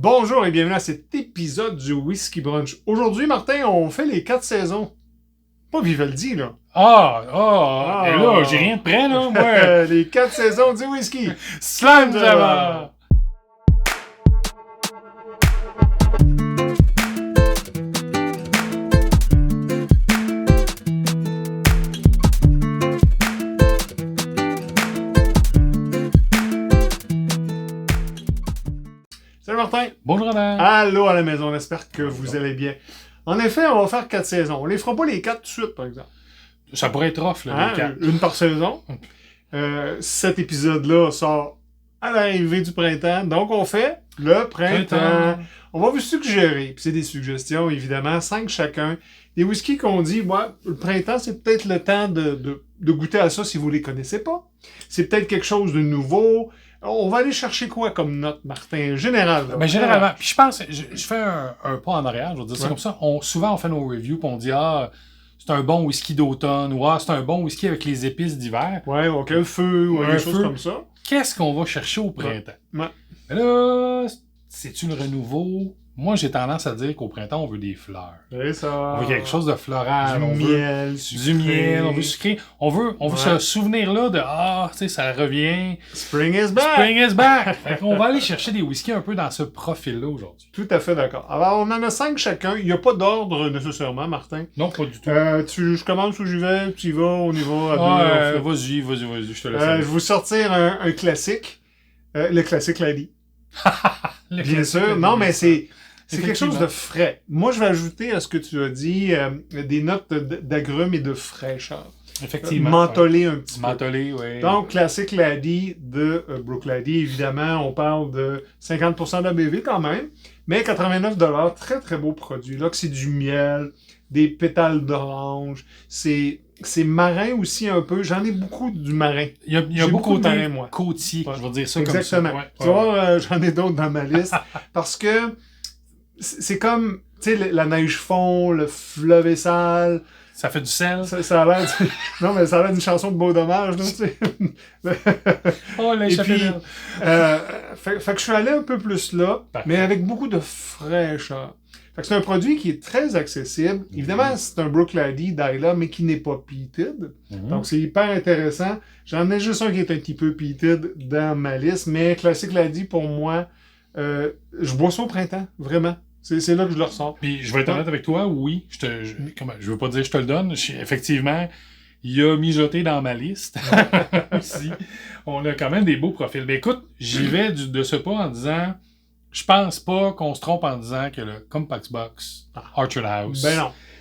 Bonjour et bienvenue à cet épisode du Whisky Brunch. Aujourd'hui, Martin, on fait les 4 saisons. Pas Vivaldi, là. Et là, j'ai rien de prêt, là, moi. Les 4 saisons du whisky. Slam Java. Salut Martin. Bonjour, Robert. Allô à la maison, on espère que vous allez bien. En effet, on va faire 4 saisons. On les fera pas les 4 tout de suite, par exemple. Ça pourrait être off, là, les 4. Une par saison. Cet épisode-là sort à l'arrivée du printemps. Donc, on fait le printemps. On va vous suggérer, puis c'est des suggestions, évidemment, 5 chacun. Des whiskies qu'on dit, le printemps, c'est peut-être le temps de goûter à ça si vous les connaissez pas. C'est peut-être quelque chose de nouveau. On va aller chercher quoi comme note, Martin? Général. Mais généralement, puis je pense, je fais un pas en arrière, je veux dire ça comme ça. Souvent, on fait nos reviews, puis on dit, c'est un bon whisky d'automne, ou c'est un bon whisky avec les épices d'hiver. Ouais, donc un feu, ou des choses comme ça. Qu'est-ce qu'on va chercher au printemps? Ouais. Mais là, c'est-tu le renouveau? Moi, j'ai tendance à dire qu'au printemps, on veut des fleurs. C'est ça. On veut quelque chose de floral. Du miel, du miel, on veut sucré. On veut se souvenir là de tu sais, ça revient. Spring is back! Spring is back! Fait qu'on va aller chercher des whiskies un peu dans ce profil-là aujourd'hui. Tout à fait d'accord. Alors, on en a 5 chacun. Il n'y a pas d'ordre nécessairement, Martin. Non, pas du tout. Je commence où j'y vais, tu y vas, on y va à deux. Vas-y, je te laisse. Je vais vous sortir un classique. Le classique Lady. Bien sûr. Non, mais c'est quelque chose de frais. Moi, je vais ajouter à ce que tu as dit des notes d'agrumes et de fraîcheur. Effectivement. Mentholé un petit peu. Mentholé, oui. Donc, classique Laddie de Brook Laddie. Évidemment, on parle de 50% d'ABV quand même, mais 89$. Très, très beau produit. Là, que c'est du miel, des pétales d'orange. C'est marin aussi un peu. J'en ai beaucoup du marin. Il y a beaucoup de marin, moi. Côtier, je vais dire ça Exactement. comme ça. Tu vois, j'en ai d'autres dans ma liste. Parce que c'est comme, tu sais, la neige fond, le fleuve est sale. Ça fait du sel. Ça a l'air... Non, mais ça a l'air d'une chanson de Beau Dommage, tu sais. Et puis, fait que je suis allé un peu plus là, mais avec beaucoup de fraîcheur. Fait que c'est un produit qui est très accessible. Évidemment, c'est un Brook Laddie d'Isla, mais qui n'est pas peated. Donc, c'est hyper intéressant. J'en ai juste un qui est un petit peu peated dans ma liste, mais Classic Laddie, pour moi, je bois ça au printemps, vraiment. C'est là que je le ressors. Puis, je vais être honnête avec toi, oui. Je veux pas dire que je te le donne. Effectivement, il a mijoté dans ma liste. Aussi. On a quand même des beaux profils. Mais écoute, j'y vais de ce pas en disant, je pense pas qu'on se trompe en disant que le Compact Box Orchard House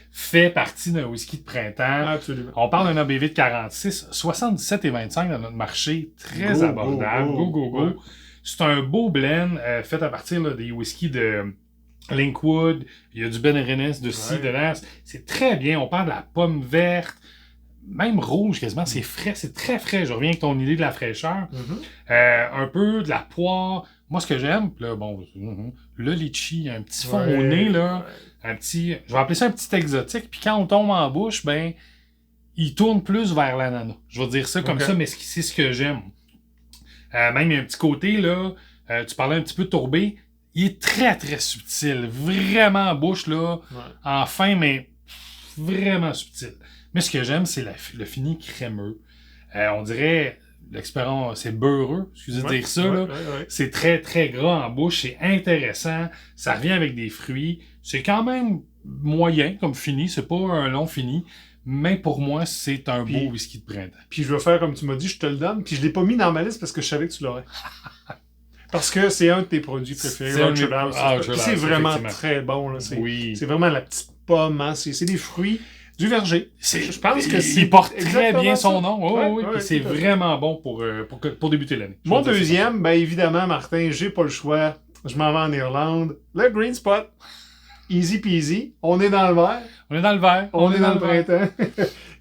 fait partie d'un whisky de printemps. Absolument. On parle d'un ABV de 46, 77,25 dans notre marché. Très abordable. Go. Ouais. C'est un beau blend fait à partir des whiskies de Linkwood, il y a du Ben Rennes, de ci, de là. C'est très bien. On parle de la pomme verte, même rouge quasiment. C'est frais, c'est très frais. Je reviens avec ton idée de la fraîcheur. Un peu de la poire. Moi, ce que j'aime, là, le litchi, un petit fond au nez, là. Un petit, je vais appeler ça un petit exotique. Puis quand on tombe en bouche, il tourne plus vers l'ananas. Je vais dire ça comme ça, mais c'est ce que j'aime. Même il y a un petit côté, là, tu parlais un petit peu de tourbé. Il est très, très subtil. Vraiment en bouche, là. En fin, mais vraiment subtil. Mais ce que j'aime, c'est le fini crémeux. On dirait, l'expérience, c'est beurreux. Excusez de dire ça, là. C'est très, très gras en bouche. C'est intéressant. Ça revient avec des fruits. C'est quand même moyen comme fini. C'est pas un long fini. Mais pour moi, c'est un beau whisky de printemps. Puis je vais faire comme tu m'as dit, je te le donne. Puis je l'ai pas mis dans ma liste parce que je savais que tu l'aurais. Parce que c'est un de tes produits préférés. C'est vraiment très bon. Là. C'est vraiment la petite pomme. Hein. C'est des fruits du verger. Je pense que il porte très bien son nom. Oui. C'est vraiment bon pour débuter l'année. Mon deuxième, évidemment, Martin, j'ai pas le choix. Je m'en vais en Irlande. Le Green Spot. Easy peasy. On est dans le vert. On est dans le vert. On est dans le printemps.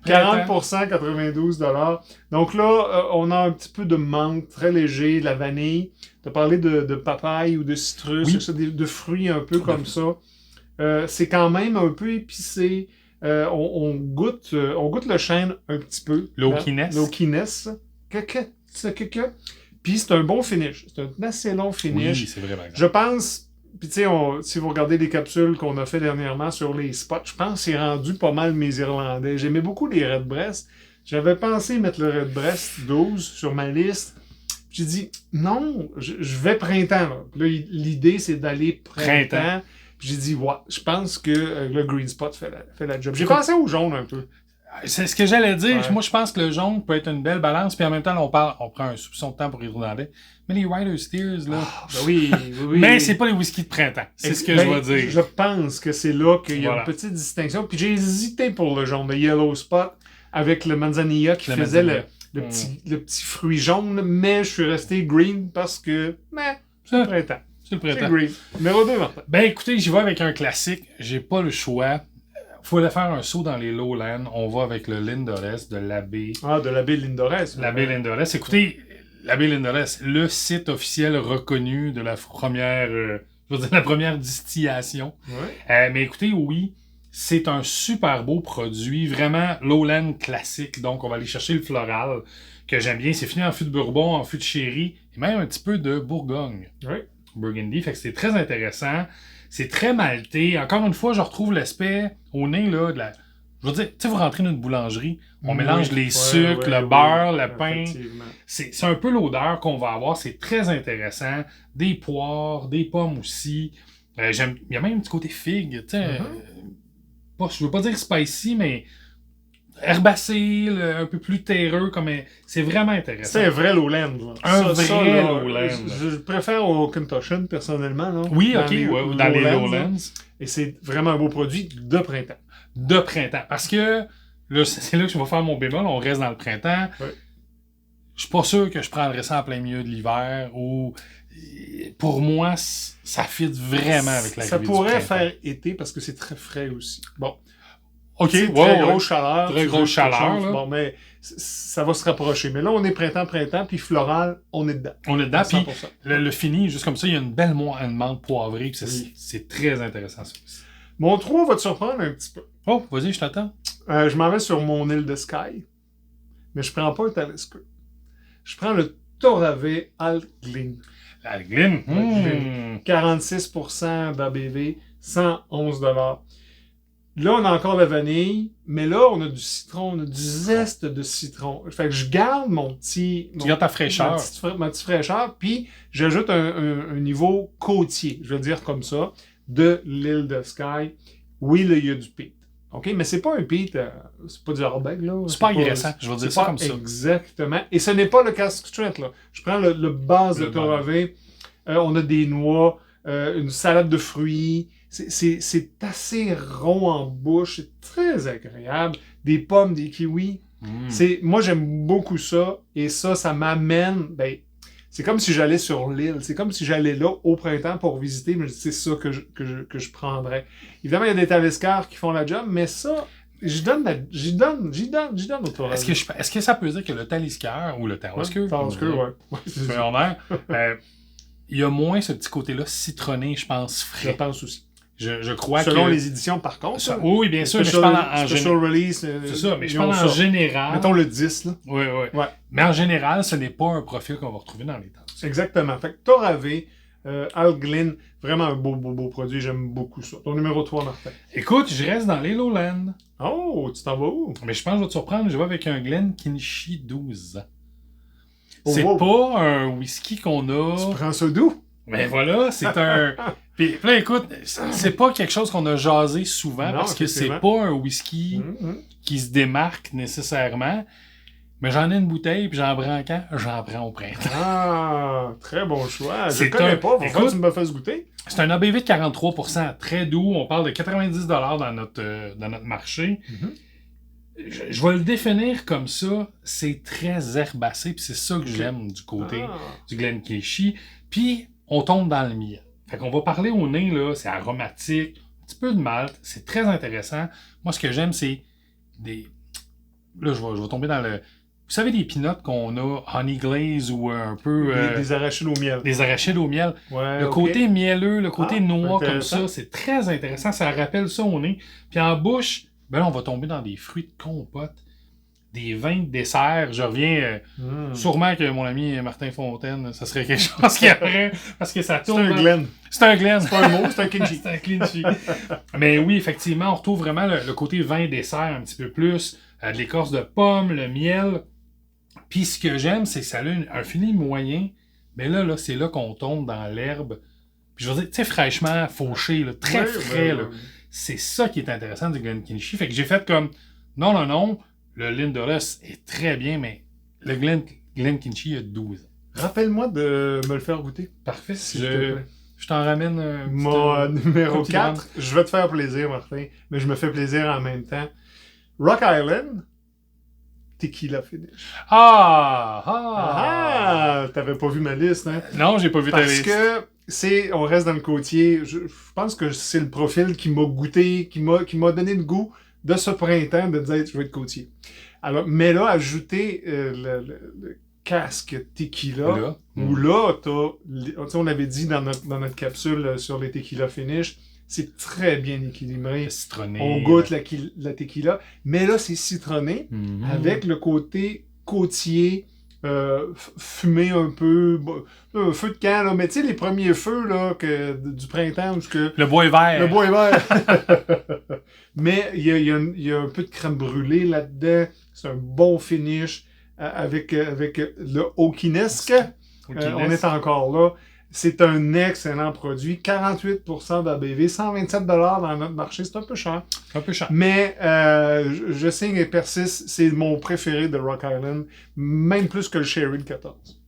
40%, 92$. Donc là, on a un petit peu de menthe, très léger, de la vanille. Tu as parlé de papaye ou de citrus, de fruits un peu comme ça. C'est quand même un peu épicé. On goûte le chêne un petit peu. L'oakiness. Puis c'est un bon finish. C'est un assez long finish. Oui, c'est vrai. Je pense Puis tu sais, si vous regardez les capsules qu'on a fait dernièrement sur les spots, je pense que c'est rendu pas mal mes Irlandais. J'aimais beaucoup les Redbreast. J'avais pensé mettre le Redbreast 12 sur ma liste. J'ai dit, non, je vais printemps. Là, l'idée, c'est d'aller printemps. Puis j'ai dit, ouais, je pense que le Green Spot fait la job. J'ai pensé au jaune un peu. C'est ce que j'allais dire. Ouais. Moi, je pense que le jaune peut être une belle balance. Puis en même temps, là, on prend un soupçon de temps pour les Irlandais. Mais les Ryder Steers, là... Ben oui. Mais c'est pas les whisky de printemps. C'est ce que je vais dire. Je pense que c'est là qu'il y a Voilà. une petite distinction. Puis j'ai hésité pour le jaune, le Yellow Spot, avec le Manzanilla qui faisait le petit fruit jaune. Mais je suis resté green parce que... c'est le printemps. C'est le printemps. C'est green. Numéro 2, Martin. Ben écoutez, j'y vais avec un classique. J'ai pas le choix. Faut aller faire un saut dans les Lowlands. On va avec le Lindores de l'abbé. Ah, de l'abbé Lindores. L'abbé Lindores. Écoutez, l'abbé Lindores, le site officiel reconnu de la première, la première distillation. Ouais. Mais écoutez, oui, c'est un super beau produit, vraiment Lowland classique. Donc, on va aller chercher le floral que j'aime bien. C'est fini en fût de Bourbon, en fût de Sherry et même un petit peu de Bourgogne. Oui. Burgundy. Fait que c'est très intéressant. C'est très maltais. Encore une fois, je retrouve l'aspect au nez, là, de la... Je veux dire, tu sais, vous rentrez dans une boulangerie, on mélange les sucres, le beurre, le pain. C'est un peu l'odeur qu'on va avoir. C'est très intéressant. Des poires, des pommes aussi. Il y a même un petit côté figue, tu sais. Je veux pas dire spicy, mais herbacé, un peu plus terreux, c'est vraiment intéressant. C'est un vrai Lowland. Là. Un vrai Lowland. Je préfère au Kentucky, personnellement. Là, oui, ok, dans les Lowlands. Et c'est vraiment un beau produit de printemps. De printemps. Parce que, là, c'est là que je vais faire mon bémol, on reste dans le printemps. Ouais. Je suis pas sûr que je prendrais ça en plein milieu de l'hiver, ou pour moi, ça fit vraiment avec la Ça pourrait faire été parce que c'est très frais aussi. Bon. OK, très grosse chaleur. Très grosse chaleur. Là. Bon, mais ça va se rapprocher. Mais là, on est printemps, puis floral, on est dedans. On est dedans, puis le fini, juste comme ça, il y a une belle menthe poivrée, puis c'est très intéressant ça aussi. Mon 3 va te surprendre un petit peu. Oh, vas-y, je t'attends. Je m'en vais sur mon île de Skye, mais je prends pas un Talisker. Je prends le Torave Altglin. Altglin? 46% d'ABV, 111 $. Là, on a encore la vanille, mais là, on a du citron, on a du zeste de citron. Fait que je garde tu gardes ta fraîcheur. Ma petite fraîcheur, puis j'ajoute un niveau côtier, je veux dire comme ça, de l'île de Skye. Oui, là, il y a du peat. OK? Mais c'est pas un peat, c'est pas du Ardbeg, là. C'est pas agressant, je veux dire ça comme ça. Exactement. Et ce n'est pas le Cask Strength, là. Je prends le base de Torave. On a des noix, une salade de fruits. C'est assez rond en bouche, c'est très agréable. Des pommes, des kiwis. Moi, j'aime beaucoup ça. Et ça m'amène... c'est comme si j'allais sur l'île. C'est comme si j'allais là au printemps pour visiter. Mais c'est ça que je prendrais. Évidemment, il y a des Taliskers qui font la job, mais ça... J'y donne au Torave. Est-ce que ça peut dire que le Talisker ou le Talisker, il y a moins ce petit côté-là citronné, je pense, frais. Je pense aussi. Je crois Selon les éditions, par contre. Oui, bien sûr. Mais je parle en Special Release. C'est ça, mais je parle en général. Mettons le 10, là. Oui. Mais en général, ce n'est pas un profil qu'on va retrouver dans les temps. Exactement. Fait que Torave, Altglin, vraiment un beau produit. J'aime beaucoup ça. Ton numéro 3, Martin. Écoute, je reste dans les Lowlands. Oh, tu t'en vas où? Mais je pense que je vais te surprendre. Je vais avec un Glenkinchie 12 ans. C'est pas un whisky qu'on a... Tu prends ça d'où? Mais voilà, c'est un... Puis là, écoute, c'est pas quelque chose qu'on a jasé souvent parce que c'est pas un whisky qui se démarque nécessairement. Mais j'en ai une bouteille, puis j'en prends quand? J'en prends au printemps. Ah, très bon choix. Je connais pas. Pourquoi tu me fais goûter? C'est un ABV de 43%, très doux. On parle de 90$ dans notre marché. Je vais le définir comme ça. C'est très herbacé, puis c'est ça que j'aime du côté du Glenkinchie. Puis, on tombe dans le miel. Fait qu'on va parler au nez, là, c'est aromatique, un petit peu de malt, c'est très intéressant. Moi, ce que j'aime, c'est des... Là, je vais tomber dans le... Vous savez, des peanuts qu'on a honey glaze ou un peu... Des arachides au miel. Des arachides au miel. Ouais, le côté mielleux, le côté noix comme ça, c'est très intéressant. Ça rappelle ça au nez. Puis en bouche, ben là, on va tomber dans des fruits de compote. des vins de dessert. Je reviens sûrement que mon ami Martin Fontaine, ça serait quelque chose qu'il y aurait, parce que ça tourne. C'est un Glen. C'est un Glen. C'est pas un mot, c'est un Kinchy. C'est un Kinchy. Mais oui, effectivement, on retrouve vraiment le côté vin dessert un petit peu plus, de l'écorce de pomme, le miel. Puis ce que j'aime, c'est que ça a un fini moyen. Mais là, c'est là qu'on tombe dans l'herbe. Puis je veux dire, tu sais, fraîchement fauché, là, très frais. Là. C'est ça qui est intéressant du Glenkinchie. Fait que j'ai fait comme, non, le Lindores est très bien, mais le Glenkinchie a 12 ans. Rappelle-moi de me le faire goûter. Parfait. Je t'en ramène mon numéro 4. Je vais te faire plaisir, Martin, mais je me fais plaisir en même temps. Rock Island, Tequila Finish. T'avais pas vu ma liste, hein? Non, j'ai pas vu ta liste. Parce que on reste dans le côtier. Je pense que c'est le profil qui m'a goûté, qui m'a donné le goût de ce printemps de dire je veux être côtier. Alors, mais là, ajouter le casque tequila, où là, on avait dit dans notre capsule sur les tequila finish, c'est très bien équilibré. Citronné. On goûte la tequila, mais là, c'est citronné avec le côté côtier, fumé un peu, un feu de camp, là, mais tu sais, les premiers feux là, du printemps. Le bois est vert. Le bois est vert. Mais il y a un peu de crème brûlée là-dedans. C'est un bon finish avec le Okinesque. On est encore là. C'est un excellent produit. 48% d'ABV, 127$ dans notre marché. C'est un peu cher. Mais je signe et persiste. C'est mon préféré de Rock Island. Même plus que le Sherry de 14.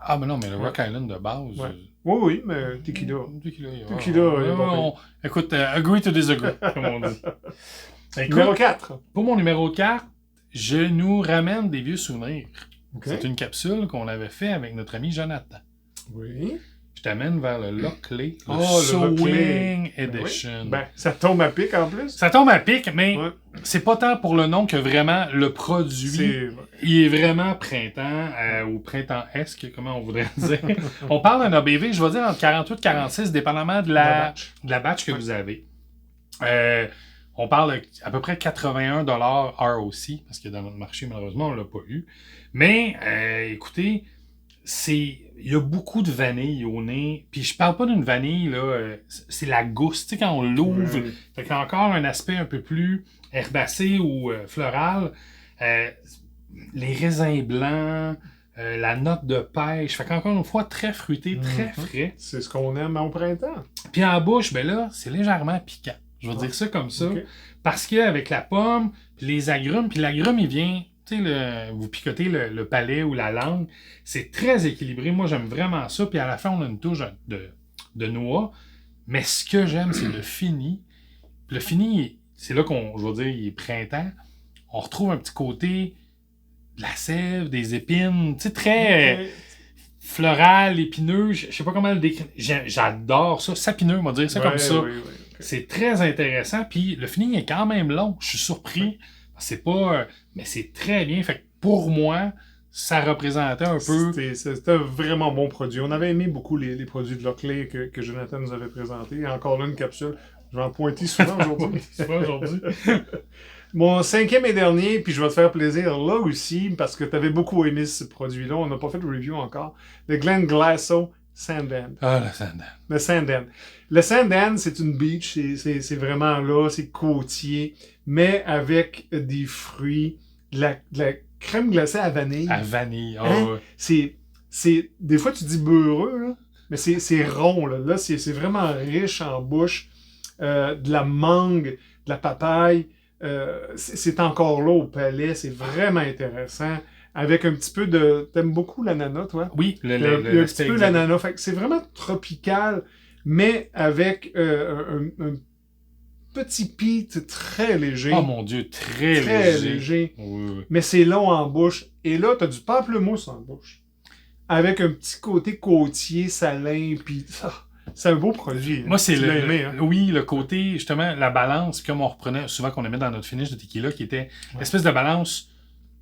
Ah, mais non, mais le Rock Island de base... Ouais. Oui, mais tequila. Écoute, agree to disagree, comme on dit. Écoute, numéro 4. Pour mon numéro 4, je nous ramène des vieux souvenirs. Okay. C'est une capsule qu'on avait fait avec notre ami Jonathan. Oui. Je t'amène vers le Lockley, le Sowing Edition. Ben, ça tombe à pic en plus. Ça tombe à pic, mais c'est pas tant pour le nom que vraiment le produit. Il est vraiment printemps ou printemps-esque, comment on voudrait dire. On parle d'un ABV, je vais dire entre 48 et 46, dépendamment de la batch que vous avez. On parle à peu près 81$ ROC, parce que dans notre marché, malheureusement, on l'a pas eu. Mais, écoutez, il y a beaucoup de vanille au nez. Puis je parle pas d'une vanille, là, c'est la gousse. Tu sais, quand on l'ouvre, fait qu'il y a encore un aspect un peu plus herbacé ou floral. Les raisins blancs, la note de pêche. Fait qu'encore une fois, très fruité, très frais. C'est ce qu'on aime au printemps. Puis en bouche, ben là, c'est légèrement piquant. Je vais dire ça comme ça. Okay. Parce qu'avec la pomme, les agrumes, puis l'agrume, il vient... Tu sais, vous picotez le palais ou la langue, c'est très équilibré. Moi, j'aime vraiment ça. Puis à la fin, on a une touche de noix. Mais ce que j'aime, c'est le fini. Puis le fini, c'est là je veux dire, il est printemps. On retrouve un petit côté de la sève, des épines, tu sais, très floral, épineux. Je sais pas comment le décrire. J'adore ça. Sapineux, on va dire ça comme ça. Okay. C'est très intéressant. Puis le fini est quand même long. Je suis surpris. C'est pas... mais c'est très bien. Fait que pour moi, ça représentait un peu... C'était un vraiment bon produit. On avait aimé beaucoup les produits de Lockley que Jonathan nous avait présentés. Encore là, une capsule. Je vais en pointer souvent aujourd'hui. Mon 5e et dernier, puis je vais te faire plaisir là aussi, parce que tu avais beaucoup aimé ce produit-là. On n'a pas fait de review encore. Le Glenglassaugh Sandan. Ah, le Sandan. Le Sandan. Le Sandan, c'est une beach. C'est vraiment là. C'est côtier. Mais avec des fruits, de la crème glacée à vanille. À vanille, C'est des fois, tu dis beurreux, là, mais c'est rond. Là c'est vraiment riche en bouche. De la mangue, de la papaye. C'est encore là au palais. C'est vraiment intéressant. Avec un petit peu de... T'aimes beaucoup l'ananas, toi? Oui, un petit peu l'ananas. Fait que c'est vraiment tropical, mais avec un petit pit très léger. Oh mon Dieu, très léger. Oui. Mais c'est long en bouche. Et là, t'as du pamplemousse en bouche. Avec un petit côté côtier, salin, puis c'est un beau produit. Moi, c'est oui, le côté, justement, la balance, comme on reprenait souvent qu'on aimait dans notre finish de tequila, qui était l'espèce de balance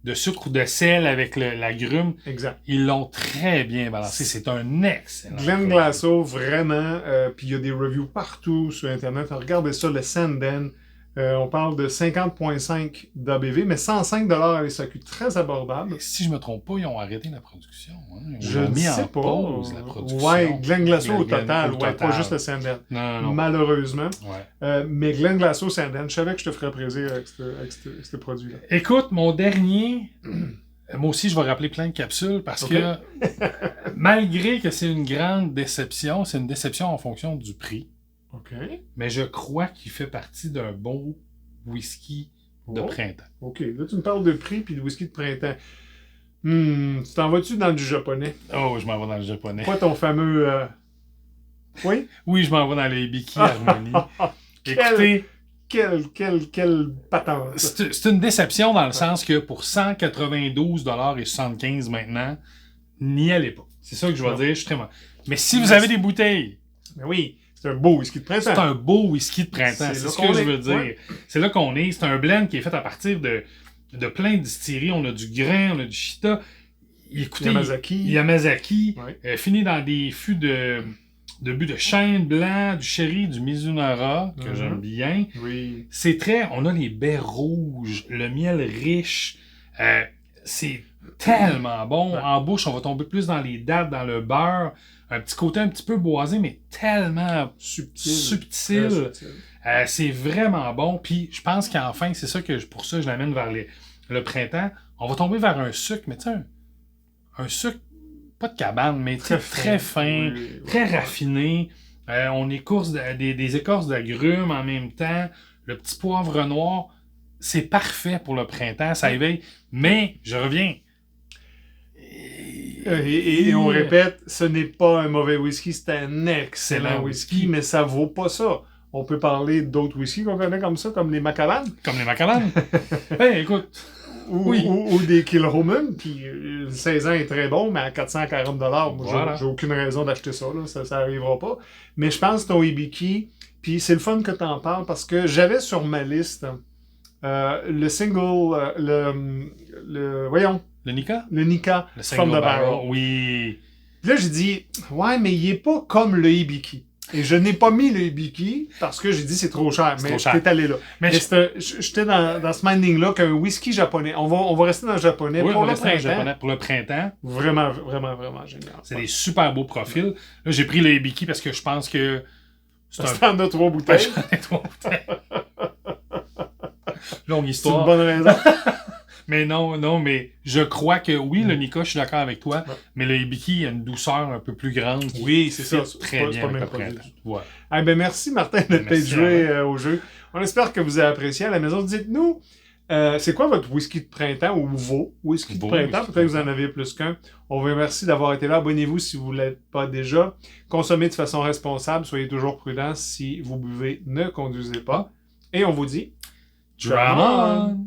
de sucre ou de sel avec l'agrume. Exact. Ils l'ont très bien balancé. C'est un excellent. Glenglassaugh, vraiment. Puis il y a des reviews partout sur Internet. Regardez ça, le Sandan. On parle de 50,5 d'ABV, mais 105 $ à la SAQ, très abordable. Et si je me trompe pas, ils ont arrêté la production. Hein? Je ne sais pas. Pause la production. Ouais, Glenglassault au Glen- total, au ouais, total. pas juste le Sandent. Non. Malheureusement. Ouais. Mais Glenglassault, Sandent, je savais que je te ferais plaisir avec ce produit-là. Écoute, mon dernier, moi aussi, je vais rappeler plein de capsules parce que malgré que c'est une grande déception, c'est une déception en fonction du prix. OK. Mais je crois qu'il fait partie d'un beau whisky de printemps. OK. Là, tu me parles de prix puis de whisky de printemps. Tu t'en vas-tu dans du japonais? Oh, je m'en vais dans le japonais. Quoi ton fameux... Oui? Oui, je m'en vais dans le Hibiki Harmony. Écoutez, Quelle patente. c'est une déception dans le sens que pour 192,75 $ maintenant, n'y allez pas. C'est ça que je vais dire, je suis très mal. Mais si vous avez des bouteilles, Mais oui, c'est un beau whisky de printemps. c'est un beau whisky de printemps, C'est c'est là ce qu'on que je est. veux dire. Ouais. C'est là qu'on est. C'est un blend qui est fait à partir de plein de distilleries. On a du grain, on a du shita. Écoutez, Yamazaki, Ouais. fini dans des fûts de but de chêne blanc, du sherry, du Mizunara, que j'aime bien. Oui. C'est très... On a les baies rouges, le miel riche. C'est tellement bon. Ouais. En bouche, on va tomber plus dans les dattes, dans le beurre. Un petit côté un petit peu boisé, mais tellement subtil. Très subtil. C'est vraiment bon. Puis je pense qu'enfin, c'est ça pour ça que je l'amène vers le printemps. On va tomber vers un sucre, mais tu sais, un sucre, pas de cabane, mais très fin, oui, très raffiné. On écourse des écorces d'agrumes en même temps. Le petit poivre noir, c'est parfait pour le printemps, ça éveille. Mais, je reviens. Et on répète, ce n'est pas un mauvais whisky, c'est un excellent whisky, mais ça vaut pas ça. On peut parler d'autres whiskies qu'on connaît comme ça, comme les Macallan. Comme les Macallan. Ben, écoute. Ou des Kilhoman, puis 16 ans est très bon, mais à 440 $, moi, Voilà. j'ai aucune raison d'acheter ça, là, ça arrivera pas. Mais je pense que ton Hibiki, puis c'est le fun que tu en parles, parce que j'avais sur ma liste le single, voyons, Le Nika? le Nika Le From single the Barrel. Oui. Puis là, j'ai dit, ouais, mais il est pas comme le Hibiki. Et je n'ai pas mis le Hibiki parce que j'ai dit c'est trop cher. Mais t'es allé là. Mais j'étais dans ce minding-là qu'un whisky japonais. On va rester dans le japonais pour le printemps. Pour le printemps. Vraiment, vraiment, vraiment génial. C'est des super beaux profils. Là, j'ai pris le Hibiki parce que je pense que c'est un de 3 bouteilles. Longue C'est une histoire. bonne raison. Mais non, mais je crois que oui, le Nika, je suis d'accord avec toi, mais le Hibiki a une douceur un peu plus grande. Oui, c'est ça. Très bien pas avec le le même produit. printemps. Voilà. Ah, ben merci Martin de t'être joué au jeu. On espère que vous avez apprécié à la maison. Dites-nous, c'est quoi votre whisky de printemps ou vos whisky de printemps? Peut-être que vous en avez plus qu'un. On vous remercie d'avoir été là. Abonnez-vous si vous ne l'êtes pas déjà. Consommez de façon responsable. Soyez toujours prudents. Si vous buvez, ne conduisez pas. Et on vous dit... Drum on!